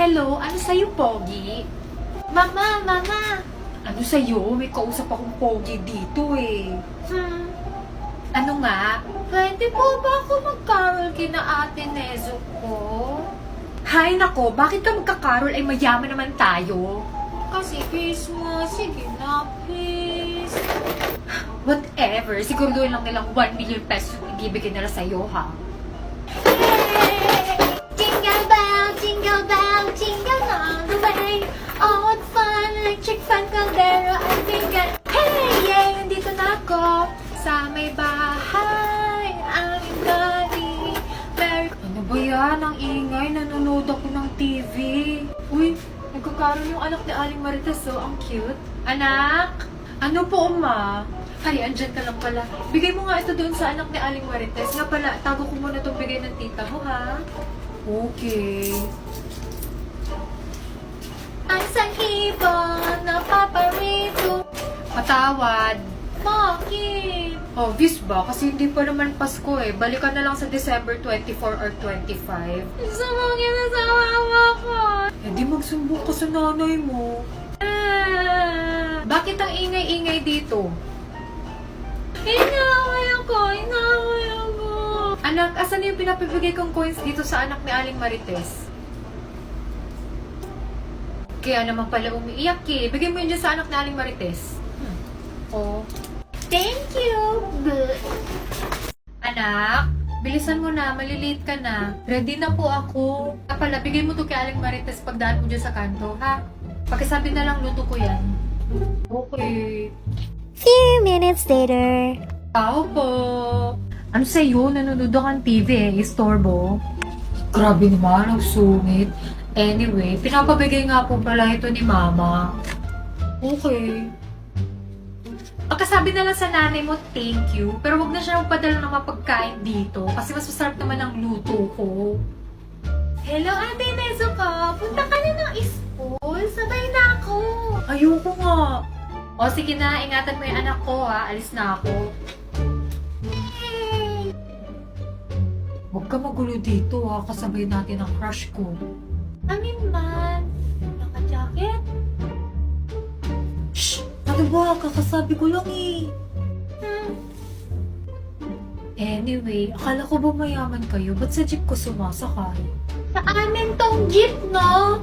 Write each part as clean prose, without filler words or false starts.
Hello, ano sa'yo, Pogi? Mama, mama! Ano sa'yo? May kausap akong Pogi dito eh. Ano nga? Pwede po ba ako mag-carol kina Ate Nezuko? Hay nako, bakit ka magkakarol ay mayaman naman tayo? Kasi Christmas, sige na, please. Whatever, siguro doon lang nilang 1 million pesos yung ibibigay nila sa'yo, ha? Yay! Jingle bell, jingle all the way. Oh, what fun, electric fan, caldera, I think hey, yay! Nandito na ako sa may bahay. I'm Daddy. Merry... Ano ba yan? Ang ingay, nanonood ako ng TV. Uy, nagkakaroon yung anak ni Aling Marites, oh. Ang cute. Anak? Ano po, ma? Ay, andyan ka lang pala. Bigay mo nga ito doon sa anak ni Aling Marites. Nga pala, tago ko muna itong bigay ng tita mo, ha? Okay. Ang sahibon na paparito. Patawad. Bakit? Obvious ba? Kasi hindi pa naman Pasko eh. Balikan na lang sa December 24 or 25. Sumugin na sa mama ko. Eh di magsumbong ka sa nanay mo. Bakit ang ingay-ingay dito? Inaway ako. Anak, asan yung pinapibigay kong coins dito sa anak ni Aling Marites? Kaya naman pala umiiyak eh. Bigay mo yun dyan sa anak ni Aling Marites. Oh. Thank you. Anak, bilisan mo na. Malilate ka na. Ready na po ako. Pala, bigay mo to kay Aling Marites pagdaan mo dyan sa kanto, ha? Pakisabi na lang, luto ko yan. Okay. Few minutes later. Tao po. Ano sa'yo? Nanonood kang TV eh. Istorbo. Grabe naman, ang sungit. Anyway, pinapabigay nga po pala ito ni Mama. Okay. Pagkasabi na lang sa nanay mo, thank you. Pero wag na siya magpadala ng mapagkain dito. Kasi mas masarap naman ang luto ko. Hello, Ate Nezuko. Punta ka na ng school. Sabay na ako. Ayoko nga. O sige na, ingatan mo yung anak ko ha. Alis na ako. Hey. Huwag ka magulo dito ha. Kasabay natin ang crush ko. Amin man. Naka-jacket? Shh! Ano ba? Kakasabi ko lang eh. Anyway, akala ko ba mayaman kayo? Ba't sa jeep ko sumasakay? Sa amin tong jeep, no?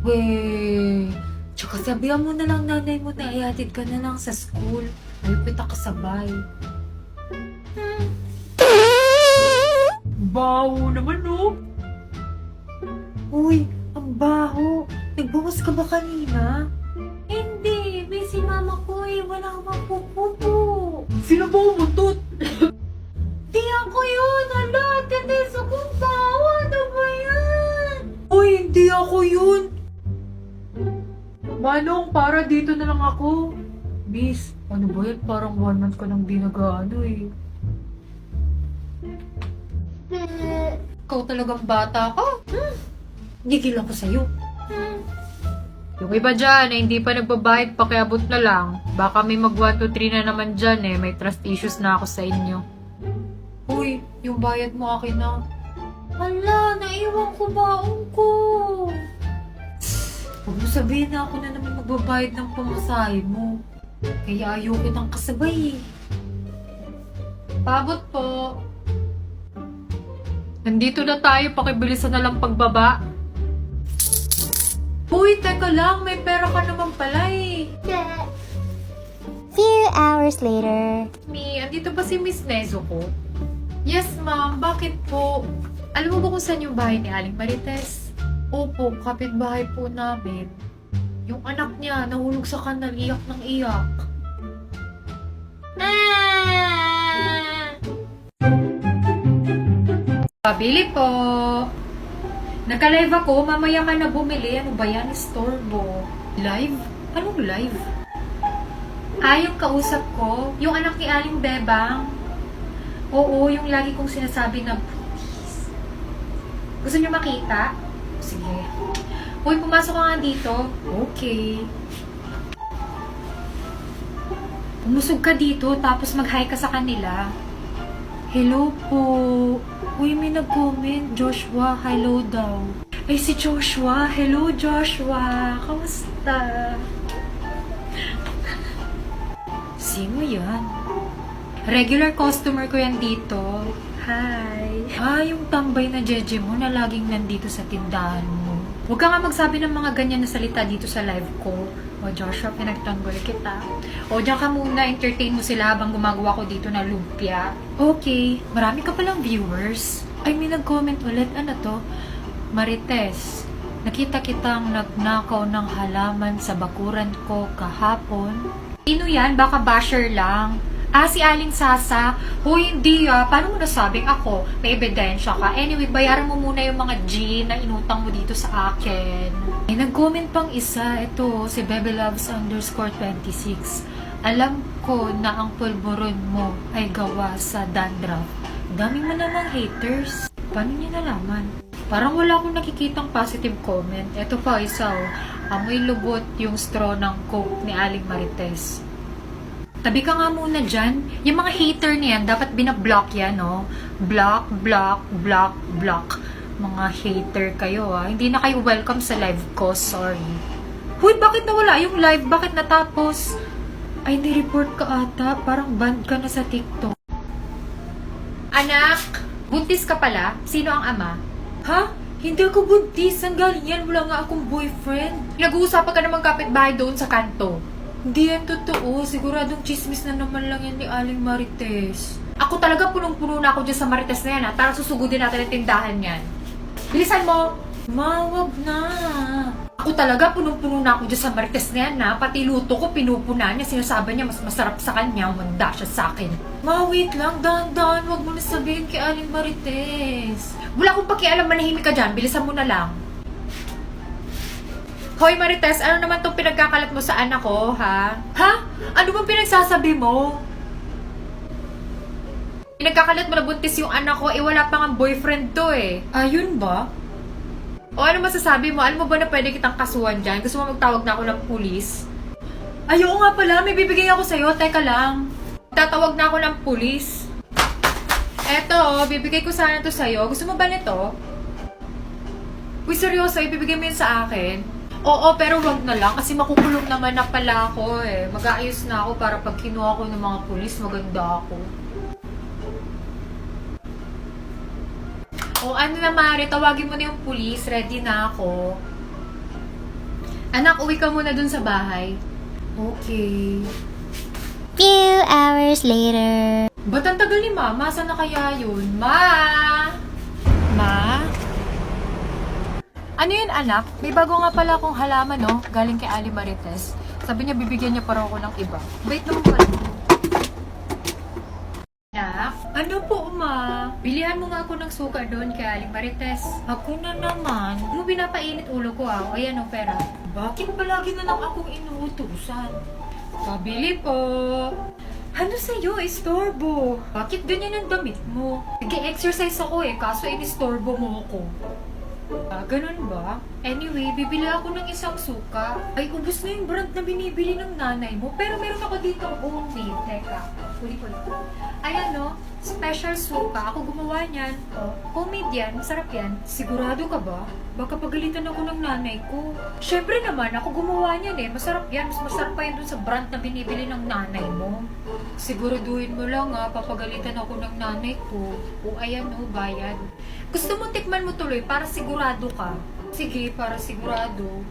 Weh, tsaka sabihan mo na lang nanay mo na ihatid ka na lang sa school. Ayaw kita kasabay. Baho naman, no? Uy, ang baho. Nagbawas ka ba kanina? Hindi. May si mama ko eh. Wala akong pupupo. Sino ba umutot? Di ako yun. Hala, Ate Nezuko. Bawa. Ano ba yan? Uy, hindi ako yun. Manong, para dito na lang ako. Miss, ano ba yan? Parang 1 month ka nang di nag-ano eh. Ikaw talagang bata ka. Gigil ako sa'yo. Yung iba dyan eh, hindi pa nagbabayad, pakiabot na lang. Baka may mag 1, 2, 3 na naman dyan eh. May trust issues na ako sa inyo. Uy, yung bayad mo akin na. Hala, naiwan ko baong ko. Huwag mo sabihin na ako na naman magbabayad ng pamasahe mo. Kaya ayaw kitang kasabay eh. Pabot po. Nandito na tayo, pakibilisan na lang pagbaba. Uy, teka lang, may pera ka naman pala eh. Few hours later. Andito ba si Miss Nezuko? Yes, ma'am. Bakit po? Alam mo ba kung saan yung bahay ni Aling Marites? Opo, kapitbahay po namin. Yung anak niya, nahulog sa kanal, iyak ng iyak. Pabili po. Nagka-live ako, mamaya ka na bumili. Ano ba yan? Istorbo. Live? Anong live? Yung kausap ko, yung anak ni Aling Bebang. Oo, yung lagi kong sinasabi na please. Gusto niyo makita? Sige. Uy, pumasok ka nga dito. Okay. Pumusog ka dito, tapos mag-hi ka sa kanila. Hello po. Uy, may nag-comment. Joshua, hello daw. Ay, si Joshua. Hello, Joshua. Kamusta? Sino yan? Regular customer ko yan dito. Hi. Yung tambay na Jeje mo na laging nandito sa tindahan mo. Huwag ka nga magsabi ng mga ganyan na salita dito sa live ko. O Joshua, pinagtanggol kita. O diyan ka muna, entertain mo sila habang gumagawa ko dito na lumpia. Okay, marami ka palang viewers. Ay, may nag-comment ulit. Ano to? Marites, nakita kitang nagnakaw ng halaman sa bakuran ko kahapon. Sino yan? Baka basher lang. Si Aling Sasa. Hoy, hindi paano mo nasabing ako? May ebidensya ka. Anyway, bayaran mo muna yung mga G na inutang mo dito sa akin. May nag-comment pang isa. Ito, si BebeLoves_26. Alam ko na ang pulburon mo ay gawa sa dandruff. Dami mo namang haters. Paano niya nalaman? Parang wala akong nakikitang positive comment. Ito pa isa, amoy lubot yung straw ng Coke ni Aling Marites. Tabi ka nga muna dyan. Yung mga hater niyan, dapat binablock yan, no? Block, block, block, block. Mga hater kayo, Hindi na kayo welcome sa live ko, sorry. Huy, bakit nawala yung live? Bakit natapos? Ay, ni-report ka ata. Parang banned ka na sa TikTok. Anak! Buntis ka pala? Sino ang ama? Ha? Hindi ako buntis. Ang galing yan. Wala nga akong boyfriend. Nag-uusapan ka namang kapitbahay doon sa kanto. Hindi yan totoo. Siguradong chismis na naman lang yan ni Aling Marites. Ako talaga punong-puno na ako dyan sa Marites na yan, Tara, susugudin natin ang tindahan yan. Bilisan mo! Mawag na! Ako talaga punong-puno na ako dyan sa Marites na yan, Pati luto ko, pinupuna niya. Sinasabi niya mas masarap sa kanya. Manda siya sa akin. Wait lang. Dahan-dahan. Huwag mo na sabihin kay Aling Marites. Wala akong pakialam, manahimik ka dyan. Bilisan mo na lang. Hoy Marites, ano naman tong pinagkakalat mo sa anak ko, ha? Ha? Ano bang pinagsasabi mo? Pinagkakalat mo na buntis yung anak ko, wala pa nga boyfriend to, Ayun ba? O ano masasabi mo? Alam mo ba na pwede kitang kasuhan dyan? Gusto mo magtawag na ako ng pulis? Ayaw nga pala, may bibigay ako sa'yo. Teka lang. Tatawag na ako ng pulis. Eto, bibigay ko sana to sa'yo. Gusto mo ba nito? Uy, seryoso, ibibigay mo yun sa akin? Oo, pero wag na lang kasi makukulong naman na pala ako Mag-aayos na ako para pag kinuha ko ng mga pulis, maganda ako. O ano na Mari, tawagin mo na yung pulis, ready na ako. Anak, uwi ka muna dun sa bahay. Okay. Few hours later. Ba't ang tagal ni Mama? Saan na kaya yun? Ma? Ma? Ano yun, anak? May bago nga pala akong halaman, Galing kay Ali Marites. Sabi niya, bibigyan niya para ako ng iba. Wait naman pala. Anak? Ano po, Ma? Bilihan mo nga ako ng suka doon kay Ali Marites. Ako na naman. Mo pinapainit ulo ko, O, ayan, pera. Bakit palagi na lang akong inuutusan? Pabili po. Ano sa'yo, istorbo? Bakit ganyan ang damit mo? Nag-exercise ako kaso inistorbo mo ako. Ganun ba? Anyway, bibili ako ng isang suka. Ay, ubos na yung brand na binibili ng nanay mo. Pero meron ako dito homemade. Teka, huli ko lang. Ayan special suka. Ako gumawa niyan. Homemade yan. Masarap yan. Sigurado ka ba? Baka pagalitan ako ng nanay ko. Syempre naman, ako gumawa niyan Masarap yan. Mas masarap pa yan dun sa brand na binibili ng nanay mo. Siguraduhin mo lang papagalitan ako ng nanay ko. O ayan bayad. Gusto mo tikman mo tuloy para sigurado ka? Sige, para sigurado.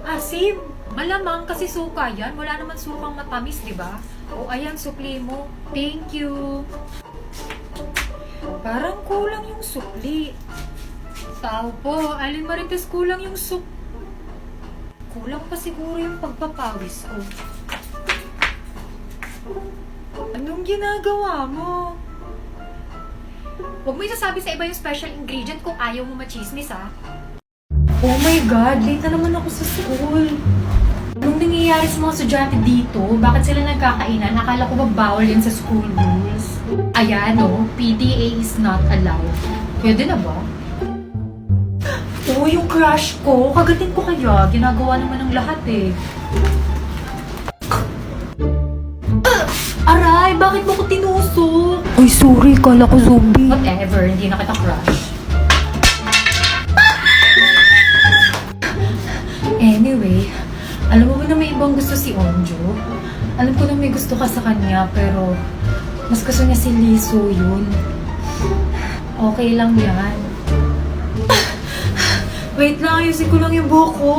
Asim! Malamang kasi suka yan. Wala naman sukang matamis, di ba? O ayan, sukli mo. Thank you. Parang kulang yung sukli. Tao po, Aling Marites, kulang yung kulang pa siguro yung pagpapawis ko. Anong ginagawa mo? Huwag mo isasabi sa iba yung special ingredient kung ayaw mo machismis, Oh my God, late na naman ako sa school. Anong nangyayari sa mga estudyante dito? Bakit sila nagkakainan? Nakala ko ba bawal yan sa school rules? Ayan, PTA is not allowed. Pwede na ba? Yung crush ko. Kagatin ko kaya. Ginagawa naman ng lahat Aray, bakit mo ko tinusok? Ay, sorry. Kala ko zombie. Whatever, hindi na kita crush. bang gusto si Onjo? Alam ko na may gusto ka sa kanya, pero mas gusto niya si Lee So Yun. Okay lang yan. Wait lang, ayusin ko lang yung buhok ko.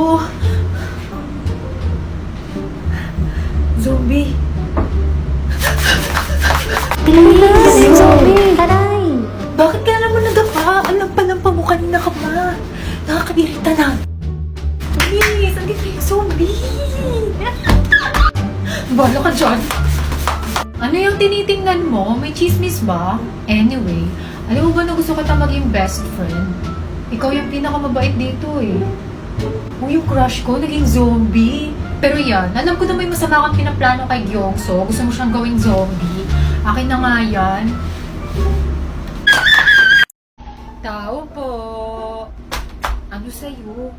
Zombie. Zombie! Taray! Bakit ka na naman nadapa? Alam pa lang pa mo kanina ka pa. Nakakairita na. Please, andito yung zombie. Bala ka dyan. Ano yung tinitingnan mo? May chismis ba? Anyway, alam mo ba na gusto kita maging best friend? Ikaw yung pinakamabait dito eh. Yung crush ko, naging zombie. Pero yan, alam ko na may masama kang pinaplano kay Gyeongso. Gusto mo siyang gawing zombie. Akin na nga yan. Tao po. Ano sa'yo?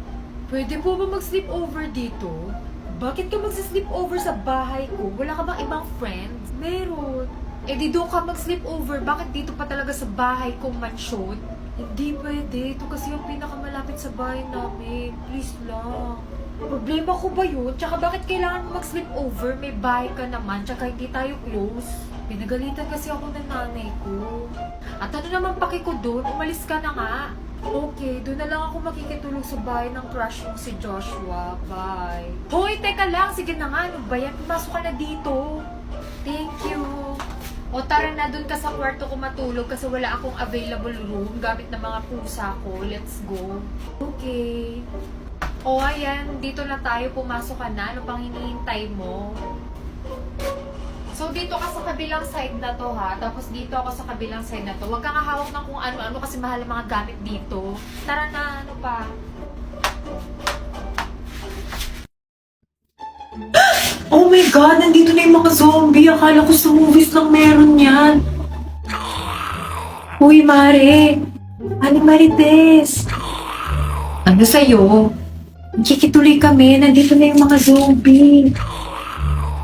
Pwede po ba mag-sleep over dito? Bakit ka mag-sleep over sa bahay ko? Wala ka bang ibang friends? Meron. Eh di doon ka mag-sleep over. Bakit dito pa talaga sa bahay kong mansyon? Hindi pwede. Ito kasi yung pinakamalapit sa bahay namin. Please lang. Problema ko ba yun? Tsaka bakit kailangan mo mag-sleep over? May bahay ka naman. Tsaka hindi tayo close. Pinagalitan kasi ako ng nanay ko. At ano naman paki ko doon? Umalis ka na nga. Okay, doon na lang ako makikitulog sa bahay ng crush mong si Joshua. Bye. Hoy, teka lang. Sige na nga. Ano ba yan? Pumasok ka na dito. Thank you. O tara na, doon ka sa kwarto ko matulog kasi wala akong available room gamit ng mga pusa ko. Let's go. Okay. O ayan, dito na tayo. Pumasok ka na. Ano pang hinihintay mo? So, dito ka sa kabilang side na to, ha? Tapos dito ako sa kabilang side na to. Huwag kang hawak ng kung ano-ano kasi mahal ang mga gamit dito. Tara na, ano pa? Oh my God! Nandito na yung mga zombie. Akala ko sa movies lang meron yan. Uy, Mare! Aling Marites! Ano sa'yo? Kikituloy kami. Nandito na yung mga zombie.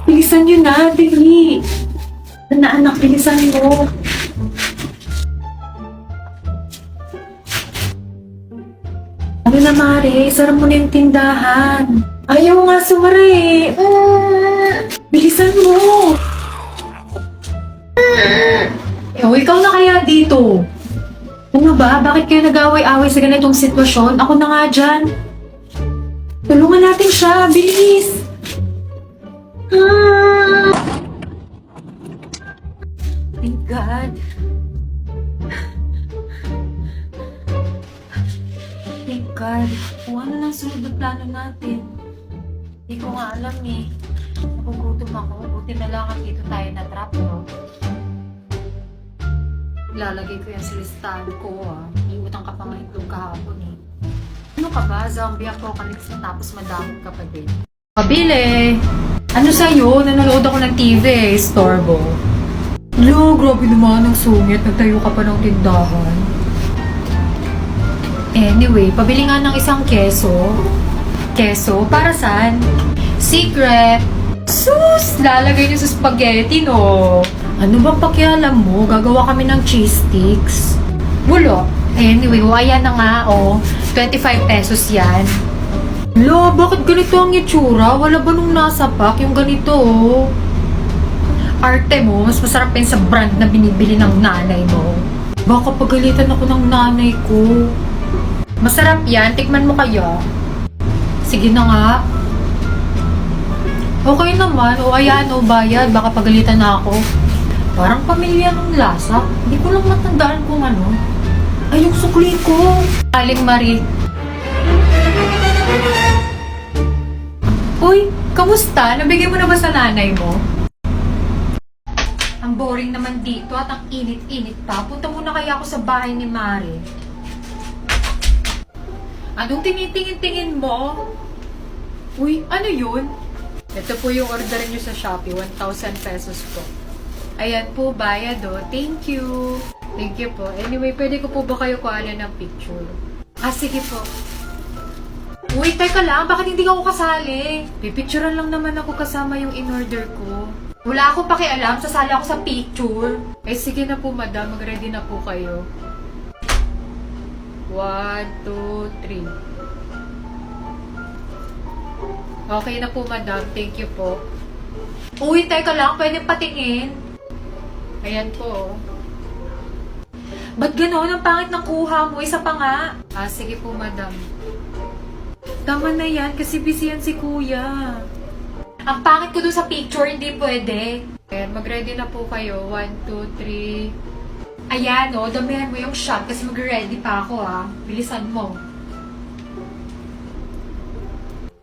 Bilisan nyo na, dali. Anak, bilisan mo. Ano na, Mare? Sara mo na yung tindahan. Ayaw nga sumara eh. Bilisan mo. Ikaw na kaya dito. Ano ba? Bakit kayo nag-away-away sa ganitong sitwasyon? Ako na nga dyan. Tulungan natin siya. Bilis. Thank God. Thank God. Kung ano lang sunod na plano natin. Hindi ko nga alam eh. Nagugutom ako. Buti na lang at dito tayo na-trap, no? Lalagay ko yan sa listahan ko, ah. Iutang ka pa nga itlog kahapon, eh. Ano ka ba? Zombie apocalypse na tapos madamot ka pa din. Pabili! Ano sa'yo? Nanonood ako ng TV eh. Storbo. Lo, grabe naman ang sungit. Nagtayo ka pa ng tindahan. Anyway, pabili nga ng isang keso. Keso? Para saan? Secret! Sus! Lalagay niyo sa spaghetti, no? Ano bang pakialam mo? Gagawa kami ng cheese sticks. Wala. Anyway, ayan na nga, oh. 25 pesos yan. Lo, bakit ganito ang itsura? Wala ba nung nasa pack? Yung ganito, oh. Arte mo, mas masarap pa yun sa brand na binibili ng nanay mo. Baka pagalitan ako ng nanay ko. Masarap yan, tikman mo kaya. Sige na nga. Okay naman, o ayan, o bayad, baka pagalitan na ako. Parang pamilya ng lasa. Hindi ko lang matandaan kung ano. Ay, yung sukli ko. Aling Marie. Uy, kamusta? Nabigay mo na ba sa nanay mo? Ang boring naman dito at ang init-init pa. Punta muna kaya ako sa bahay ni Mare. Anong tinitingin-tingin mo? Uy, ano yun? Ito po yung order nyo sa Shopee. 1,000 pesos po. Ayan po, bayad o. Thank you. Thank you po. Anyway, pwede ko po ba kayo kuhanan ng picture? Ah, sige po. Uy, teka lang. Bakit hindi ako kasali? Pipicturean lang naman ako kasama yung in-order ko. Wala akong pakialam. Sasali ako sa picture. Eh, sige na po, madam. Mag-ready na po kayo. 1, 2, 3. Okay na po, madam. Thank you po. Uy, teka lang. Pwede patingin. Ayan po. Ba't gano'n? Ang pangit ng kuha mo. Isa pa nga. Sige po, madam. Tama na yan kasi busy yan si kuya. Ang pangit ko doon sa picture, hindi pwede. Ayan, mag-ready na po kayo. 1, 2, 3. Ayan, damihan mo yung shot kasi mag-ready pa ako, Bilisan mo.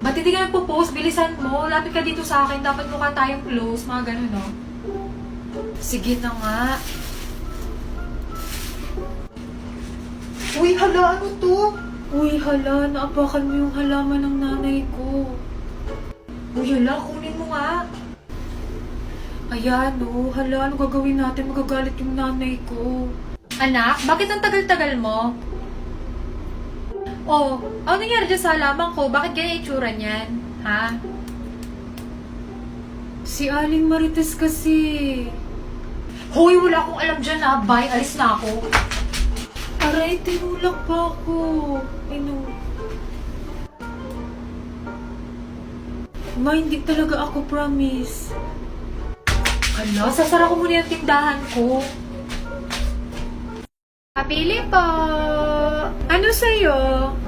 Ba't hindi ka nagpo-post? Bilisan mo. Lapit ka dito sa akin. Dapat mukha tayong close. Mga ganun, no? Sige na nga. Uy, hala, ano to? Uy, hala, naapakan mo yung halaman ng nanay ko. Uy, hala, kunin mo nga. Ayan, hala, ano gagawin natin? Magagalit yung nanay ko. Anak, bakit ang tagal-tagal mo? Ano nangyari dyan sa halaman ko? Bakit ganyan itsura niyan? Ha? Si Aling Marites kasi. Hoy, wala akong alam dyan, Bye, alis na ako. Aray, tinulak pa ako. Ma, hindi talaga ako promise. Hala, sasara ko muna yung tindahan ko. Pabili po. Ano sa'yo?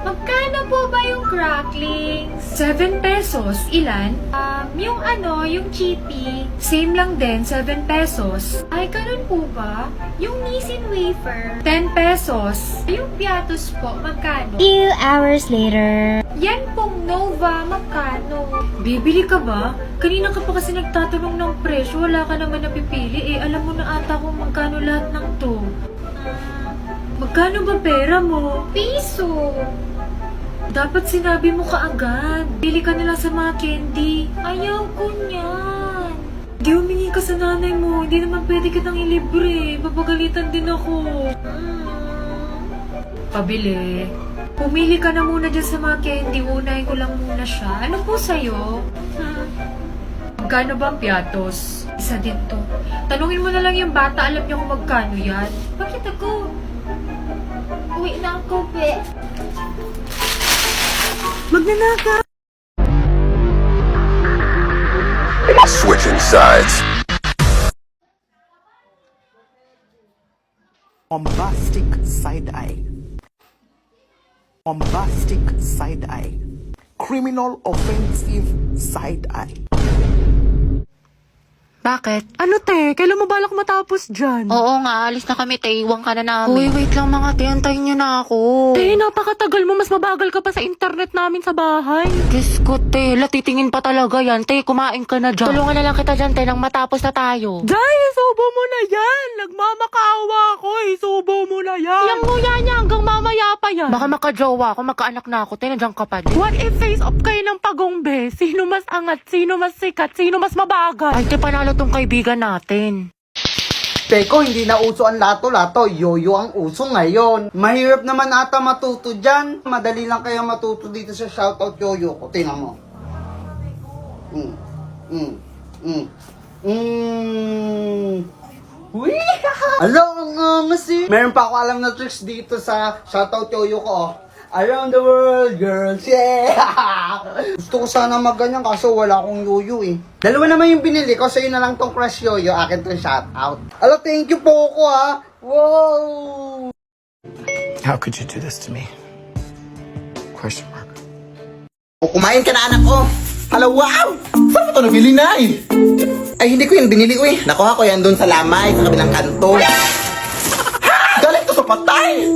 Magkano po ba yung cracklings? 7 pesos. Ilan? Yung chippy. Same lang din, 7 pesos. Ay, ganun po ba? Yung Nissin wafer. 10 pesos. Yung Piatos po, magkano? Few hours later. Yan pong Nova, magkano? Bibili ka ba? Kanina ka pa kasi nagtatanong ng presyo, wala ka naman napipili. Alam mo na ata kung magkano lahat ng to. Magkano ba pera mo? Piso. Dapat sinabi mo kaagad. Bili ka nila sa mga candy. Ayaw ko niyan. Di humingi ka sa nanay mo. Hindi naman pwede kitang ilibre. Papagalitan din ako. Pabili. Pumili ka na muna dyan sa mga candy. Unahin ko lang muna siya. Ano po sa'yo? Magkano ba ang Piatos? Isa din to. Tanungin mo na lang yung bata. Alam niya kung magkano yan. Bakit ako? Uwi na ako, be. Magnanaka! Switching sides. Bombastic side eye. Bombastic side eye. Criminal offensive side eye. Bakit? Ano te? Kailan mo balak matapos dyan? Oo nga, alis na kami, te. Iwan ka na namin. Uy, wait lang mga te. Antayin nyo na ako. Te, napakatagal mo. Mas mabagal ka pa sa internet namin sa bahay. Diyos ko, te. Titingin pa talaga yan. Te, kumain ka na dyan. Tulungan na lang kita dyan, te, nang matapos na tayo. Jai, isubo mo na yan. Nagmamakaawa ako. Isubo mo na yan. Yang nguya niya hanggang mamaya pa yan. Baka makajowa ako, magkaanak na ako, te. Nandiyan ka pa din. What if face off kayo ng pagongbe? Sino mas angat? Sino mas sikat? Sino mas mabagal? Ay, te, panalo tong kaibigan natin. Teko, hindi na uso ang lato-lato. Yoyo ang uso ngayon. Mahirap naman ata matuto dyan. Madali lang kaya matuto dito sa shoutout yoyo ko. Tingnan mo. Uy! Alo, ang angas eh. Meron pa ako alam na tricks dito sa shoutout yoyo ko. Around the world, girls, yeah! Gusto ko sana magganyan kaso wala akong yoyo eh. Dalawa naman yung binili ko, sa'yo na lang tong crush yoyo, akin tong shoutout. Alo, thank you po ko ha! Wow! How could you do this to me? Question mark. O, kumain ka na anak ko! Hala, wow! Saan mo ito nabili na eh? Ay, hindi ko yan binili ko eh. Nakuha ko yan doon sa lamay, sa kabilang kanto. Galing to sa patay!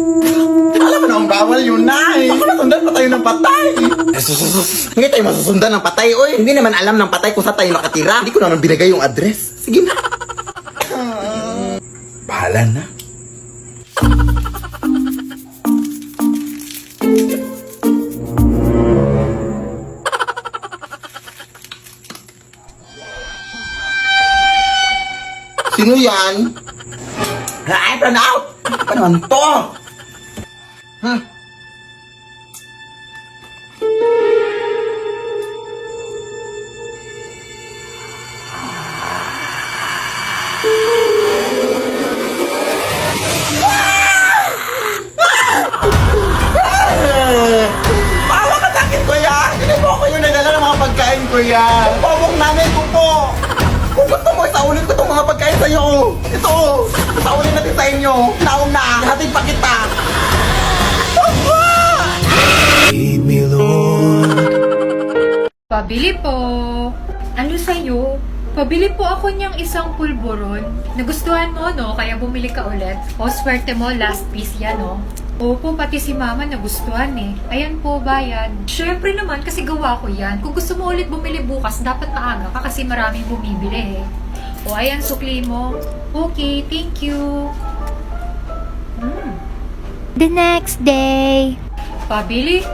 Alam mo na ang bawal yun na eh. Baka masundan pa tayo ng patay. Hindi tayo masusundan ng patay, oy. Hindi naman alam ng patay kung saan tayo nakatira. Hindi ko naman binigay yung address. Sige na. Bahala na. Sino yan? Ay, run out! Ano naman to? Maawa ka sa akin, kuya! Hindi mo ako yung nagdala ng mga pagkain yan. Pabok namin ko po. Kung gusto mo, isaulit ko itong mga pagkain sa'yo. Ito, isaulit natin sa inyo. Naong na, hatid pa kita. Pabili po. Ano sa'yo? Pabili po ako niyang isang pulburon. Nagustuhan mo, no? Kaya bumili ka ulit. O, swerte mo, last piece yan, no? Opo, pati si mama nagustuhan eh. Ayan po, bayad. Syempre naman, kasi gawa ko yan. Kung gusto mo ulit bumili bukas, dapat maaga ka kasi maraming bumibili eh. O, ayan, sukli mo. Okay, thank you. The next day. Pabili?